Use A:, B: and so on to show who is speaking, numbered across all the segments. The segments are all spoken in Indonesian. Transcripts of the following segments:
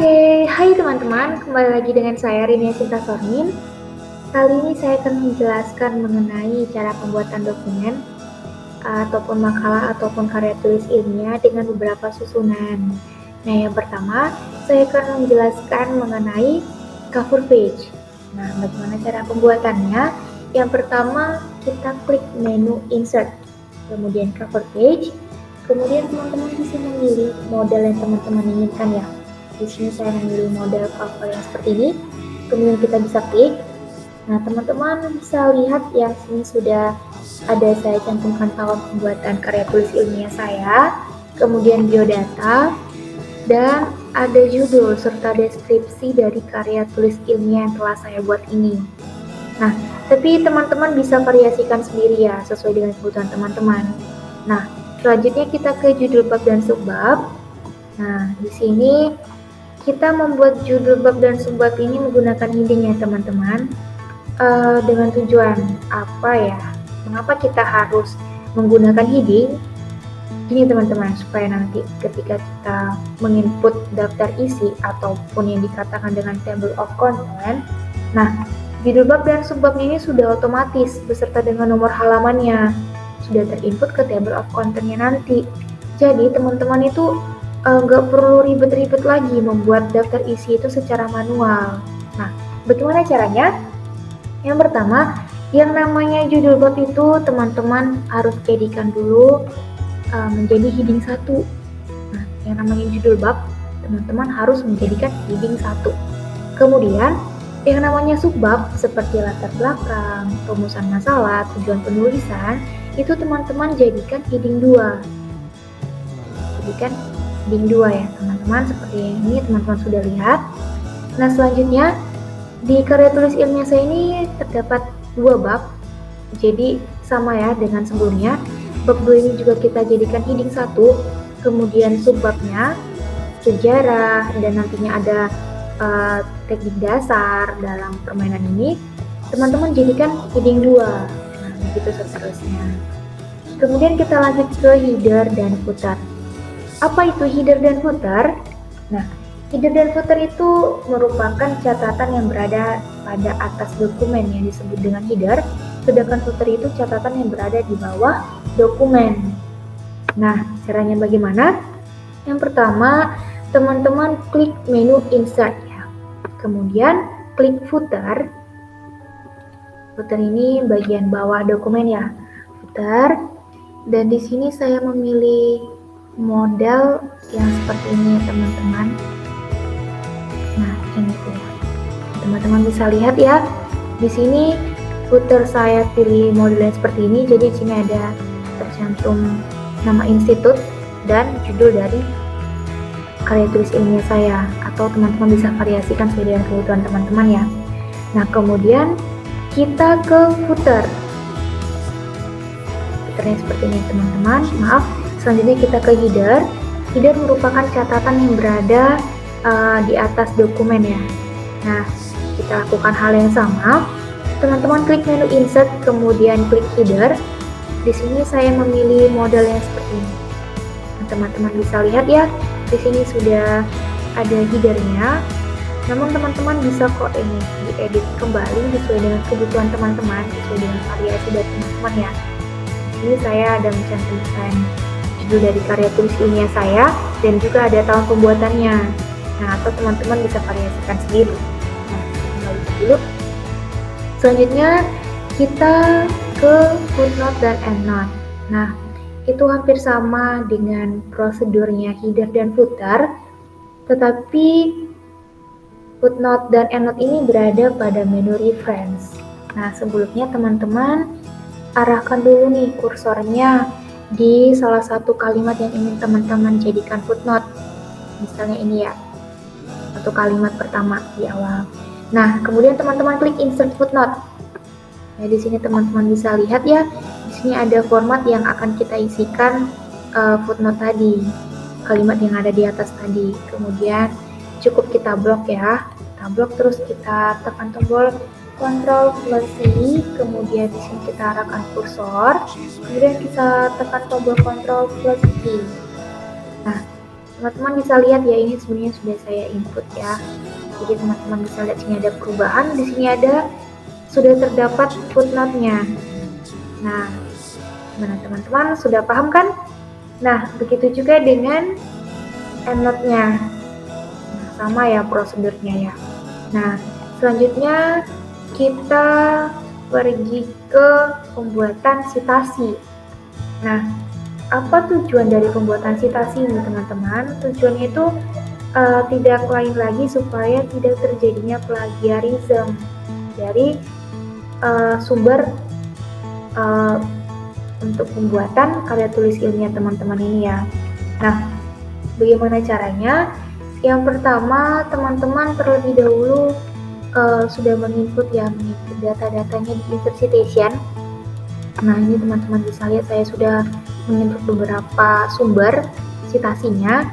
A: Oke, hai teman-teman, kembali lagi dengan saya Rinia Sinta Sormin. Kali ini saya akan menjelaskan mengenai cara pembuatan dokumen ataupun makalah ataupun karya tulis ilmiah dengan beberapa susunan. Nah, yang pertama, saya akan menjelaskan mengenai cover page. Nah, bagaimana cara pembuatannya? Yang pertama, kita klik menu insert, kemudian cover page, kemudian teman-teman bisa memilih model yang teman-teman inginkan ya. Di sini saya memilih model cover yang seperti ini, kemudian kita bisa klik. Nah, teman-teman bisa lihat yang sini sudah ada saya cantumkan tahun pembuatan karya tulis ilmiah saya, kemudian biodata, dan ada judul serta deskripsi dari karya tulis ilmiah yang telah saya buat ini. Nah, tapi teman-teman bisa variasikan sendiri ya, sesuai dengan kebutuhan teman-teman. Nah, selanjutnya kita ke judul bab dan subbab. Nah, di sini kita membuat judul bab dan subbab ini menggunakan heading ya teman-teman. Dengan tujuan apa ya? Mengapa kita harus menggunakan heading? Gini teman-teman, supaya nanti ketika kita menginput daftar isi ataupun yang dikatakan dengan table of content, nah judul bab dan subbab ini sudah otomatis beserta dengan nomor halamannya sudah terinput ke table of contentnya nanti. Jadi teman-teman itu nggak perlu ribet-ribet lagi membuat daftar isi itu secara manual. Nah, bagaimana caranya? Yang pertama, yang namanya judul bab itu teman-teman harus jadikan dulu menjadi heading 1. Nah, yang namanya judul bab, teman-teman harus menjadikan heading 1. Kemudian, yang namanya subbab seperti latar belakang, rumusan masalah, tujuan penulisan, itu teman-teman jadikan heading 2. Jadikan heading 2 ya teman-teman, seperti yang ini teman-teman sudah lihat. Nah, selanjutnya di karya tulis ilmiah saya ini terdapat 2 bab, jadi sama ya dengan sebelumnya. Bab 2 ini juga kita jadikan heading 1, kemudian subbabnya sejarah, dan nantinya ada teknik dasar dalam permainan ini, teman-teman jadikan heading 2. Nah, begitu seterusnya. Kemudian kita lanjut ke header dan footer. Apa itu header dan footer? Nah, header dan footer itu merupakan catatan yang berada pada atas dokumen yang disebut dengan header, sedangkan footer itu catatan yang berada di bawah dokumen. Nah, caranya bagaimana? Yang pertama, teman-teman klik menu insert ya. Kemudian klik footer. Footer ini bagian bawah dokumen ya. Footer. Dan di sini saya memilih model yang seperti ini teman-teman. Nah, ini tuh ya. Teman-teman bisa lihat ya. Di sini footer saya pilih model yang seperti ini. Jadi di sini ada tercantum nama institut dan judul dari karya tulis ilmiah saya, atau teman-teman bisa variasikan sesuai dengan kebutuhan teman-teman ya. Nah, kemudian kita ke footer. Footernya seperti ini teman-teman. Maaf. Selanjutnya kita ke header. Header merupakan catatan yang berada di atas dokumen ya. Nah, kita lakukan hal yang sama. Teman-teman klik menu insert, kemudian klik header. Di sini saya memilih model yang seperti ini. Nah, teman-teman bisa lihat ya, di sini sudah ada headernya. Namun teman-teman bisa kok ini diedit kembali sesuai dengan kebutuhan teman-teman, sesuai dengan variasi dari teman-teman ya. Di sini saya ada mencantumkan judul dari karya tulis ilmiah saya dan juga ada tahun pembuatannya. Nah, atau teman-teman bisa variasikan sendiri. Nah, kembali dulu. Selanjutnya kita ke footnote dan endnote. Nah, itu hampir sama dengan prosedurnya header dan footer, tetapi footnote dan endnote ini berada pada menu reference. Nah, sebelumnya teman-teman arahkan dulu nih kursornya di salah satu kalimat yang ingin teman-teman jadikan footnote. Misalnya ini ya, satu kalimat pertama di awal. Nah, kemudian teman-teman klik insert footnote. Nah, di sini teman-teman bisa lihat ya, di sini ada format yang akan kita isikan footnote tadi, kalimat yang ada di atas tadi. Kemudian cukup kita blok ya, kita blok terus kita tekan tombol Ctrl plus C, kemudian di sini kita arahkan kursor, kemudian kita tekan tombol Ctrl plus V. Nah, teman-teman bisa lihat ya, ini sebenarnya sudah saya input ya. Jadi teman-teman bisa lihat sini ada perubahan, di sini ada sudah terdapat footnote-nya. Nah, gimana teman-teman, sudah paham kan? Nah, begitu juga dengan endnote-nya. Nah, sama ya prosedurnya ya. Nah, selanjutnya kita pergi ke pembuatan sitasi. Nah, apa tujuan dari pembuatan sitasi ini teman-teman? Tujuannya itu tidak lain lagi supaya tidak terjadinya plagiarisme dari sumber untuk pembuatan karya tulis ilmiah teman-teman ini ya. Nah, bagaimana caranya? Yang pertama, teman-teman terlebih dahulu sudah menginput data-datanya di insert citation. Nah, ini teman-teman bisa lihat saya sudah menginput beberapa sumber citasinya.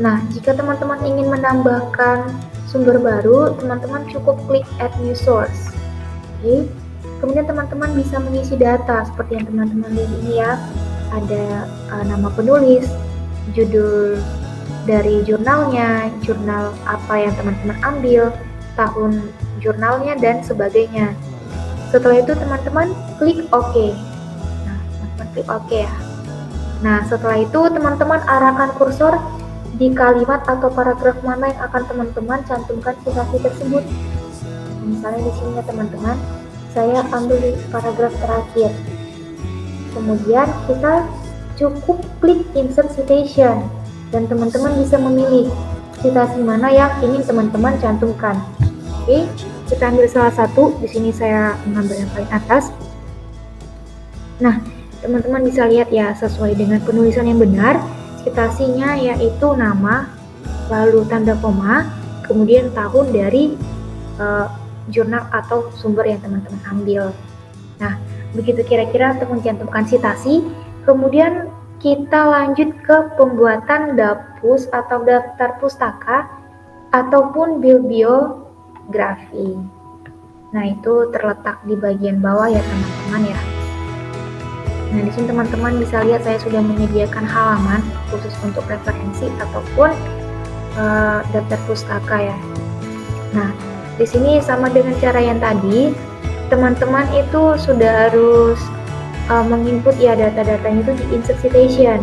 A: Nah, jika teman-teman ingin menambahkan sumber baru, teman-teman cukup klik add new source. Oke. Kemudian teman-teman bisa mengisi data seperti yang teman-teman lihat ini ya. Ada nama penulis, judul dari jurnalnya, jurnal apa yang teman-teman ambil, tahun jurnalnya, dan sebagainya. Setelah itu teman-teman klik OK. Nah, teman-teman klik OK ya. Nah, setelah itu teman-teman arahkan kursor di kalimat atau paragraf mana yang akan teman-teman cantumkan citasi tersebut. Misalnya di sini ya teman-teman, saya ambil di paragraf terakhir. Kemudian kita cukup klik insert citation dan teman-teman bisa memilih citasi mana yang ingin teman-teman cantumkan. Oke, kita ambil salah satu. Di sini saya mengambil yang paling atas. Nah, teman-teman bisa lihat ya, sesuai dengan penulisan yang benar, citasinya yaitu nama, lalu tanda koma, kemudian tahun dari jurnal atau sumber yang teman-teman ambil. Nah, begitu kira-kira untuk mencantumkan citasi. Kemudian kita lanjut ke pembuatan dapus atau daftar pustaka ataupun bibliografi. Nah, itu terletak di bagian bawah ya teman-teman ya. Nah, di sini teman-teman bisa lihat saya sudah menyediakan halaman khusus untuk referensi ataupun daftar pustaka ya. Nah, di sini sama dengan cara yang tadi, teman-teman itu sudah harus menginput ya data-datanya itu di insert citation.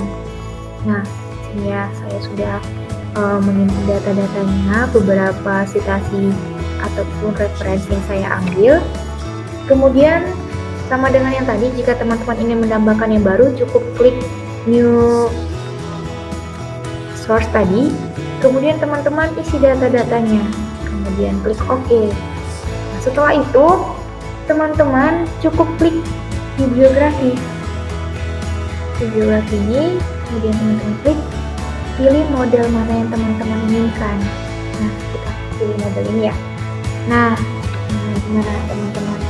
A: Nah, sini ya saya sudah menginput data-datanya, beberapa citasi ataupun referensi yang saya ambil. Kemudian sama dengan yang tadi, jika teman-teman ingin menambahkan yang baru, cukup klik new source tadi. Kemudian teman-teman isi data-datanya. Kemudian klik OK. Nah, setelah itu teman-teman cukup klik bibliografi. Bibliografi ini, kemudian teman-teman klik pilih model mana yang teman-teman inginkan. Nah, kita pilih model ini ya. Nah, gimana teman-teman?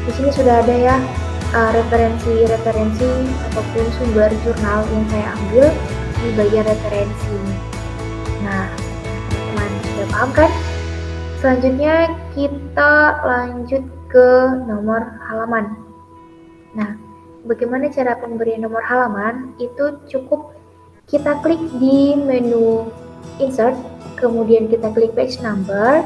A: Di sini sudah ada ya referensi ataupun sumber jurnal yang saya ambil di bagian referensi. Nah, teman-teman sudah paham kan? Selanjutnya kita lanjut ke nomor halaman. Nah, bagaimana cara pemberian nomor halaman? Itu cukup kita klik di menu insert, kemudian kita klik page number,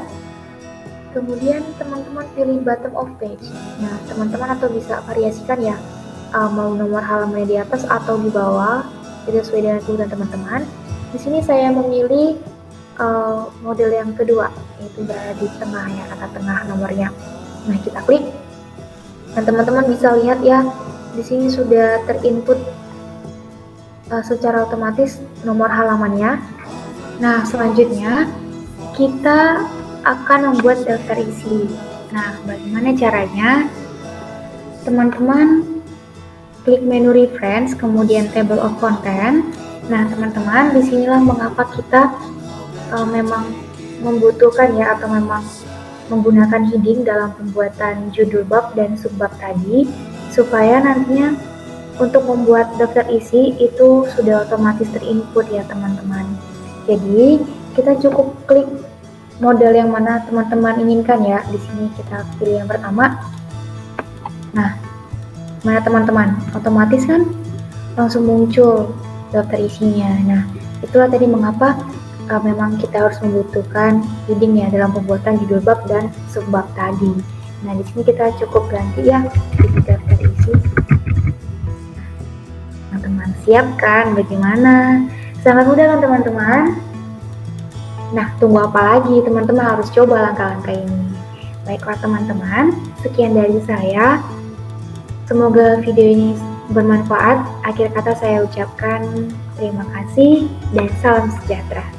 A: kemudian teman-teman pilih bottom of page. Nah, teman-teman atau bisa variasikan ya, mau nomor halamannya di atas atau di bawah, itu sesuai dengan kebutuhan teman-teman. Di sini saya memilih model yang kedua, yaitu berada di tengah ya, kata tengah nomornya. Nah, kita klik dan teman-teman bisa lihat ya, di sini sudah terinput secara otomatis nomor halamannya. Nah, selanjutnya kita akan membuat daftar isi. Nah, bagaimana caranya? Teman-teman klik menu reference, kemudian table of content. Nah, teman-teman, disinilah mengapa kita memang membutuhkan ya, atau memang menggunakan heading dalam pembuatan judul bab dan subbab tadi, supaya nantinya untuk membuat daftar isi itu sudah otomatis terinput ya teman-teman. Jadi kita cukup klik model yang mana teman-teman inginkan ya. Di sini kita pilih yang pertama. Nah, mana teman-teman? Otomatis kan langsung muncul daftar isinya. Nah, itulah tadi mengapa memang kita harus membutuhkan reading ya dalam pembuatan judul bab dan subbab tadi. Nah, di sini kita cukup ganti ya di daftar isi. Teman-teman siap kan? Bagaimana? Sangat mudah kan teman-teman? Nah, tunggu apa lagi? Teman-teman harus coba langkah-langkah ini. Baiklah teman-teman, sekian dari saya. Semoga video ini bermanfaat. Akhir kata saya ucapkan terima kasih dan salam sejahtera.